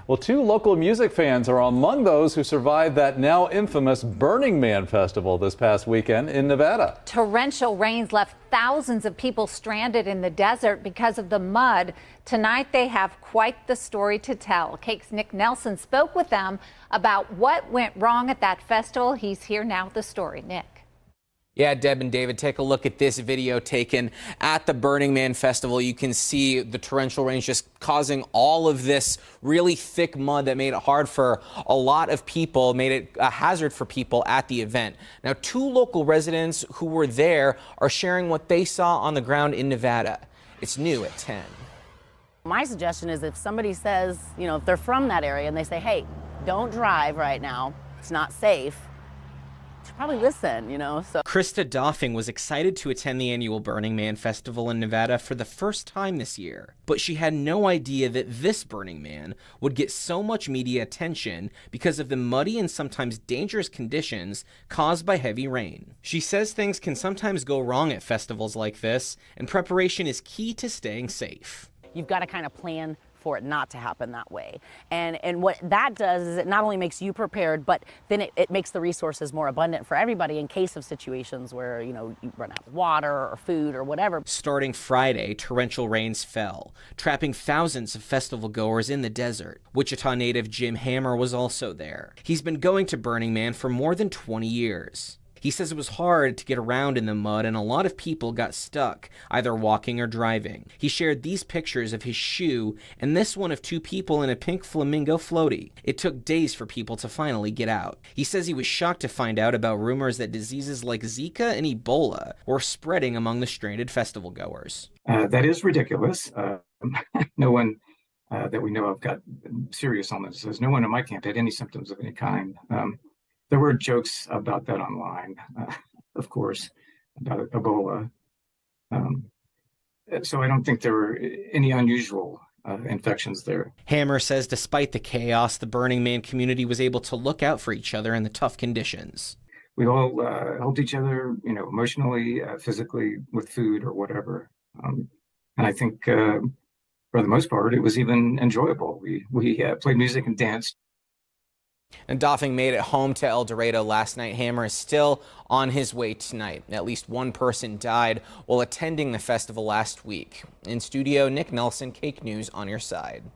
Well, 2 local music fans are among those who survived that now infamous Burning Man festival this past weekend in Nevada. Torrential rains left thousands of people stranded in the desert because of the mud. Tonight they have quite the story to tell. KAKE's Nick Nelson spoke with them about what went wrong at that festival. He's here now with the story. Nick. Yeah, Deb and David, take a look at this video taken at the Burning Man Festival. You can see the torrential rains just causing all of this really thick mud that made it hard for a lot of people, made it a hazard for people at the event. Now, 2 local residents who were there are sharing what they saw on the ground in Nevada. It's new at 10. My suggestion is if somebody says, if they're from that area and they say, hey, don't drive right now, it's not safe, probably listen, so. Krista Doffing was excited to attend the annual Burning Man Festival in Nevada for the first time this year, but she had no idea that this Burning Man would get so much media attention because of the muddy and sometimes dangerous conditions caused by heavy rain. She says things can sometimes go wrong at festivals like this, and preparation is key to staying safe. You've got to kind of plan for it not to happen that way. And what that does is it not only makes you prepared, but then it makes the resources more abundant for everybody in case of situations where, you run out of water or food or whatever. Starting Friday, torrential rains fell, trapping thousands of festival goers in the desert. Wichita native Jim Hammer was also there. He's been going to Burning Man for more than 20 years. He says it was hard to get around in the mud and a lot of people got stuck, either walking or driving. He shared these pictures of his shoe and this one of 2 people in a pink flamingo floaty. It took days for people to finally get out. He says he was shocked to find out about rumors that diseases like Zika and Ebola were spreading among the stranded festival goers. That is ridiculous. No one that we know of got serious illnesses. No one in my camp had any symptoms of any kind. There were jokes about that online, of course, about Ebola. So I don't think there were any unusual infections there. Hammer says despite the chaos, the Burning Man community was able to look out for each other in the tough conditions. We all helped each other, emotionally, physically, with food or whatever. And I think for the most part, it was even enjoyable. We played music and danced. And Doffing made it home to El Dorado last night. Hammer is still on his way tonight. At least 1 person died while attending the festival last week. In studio, Nick Nelson, KAKE News on your side.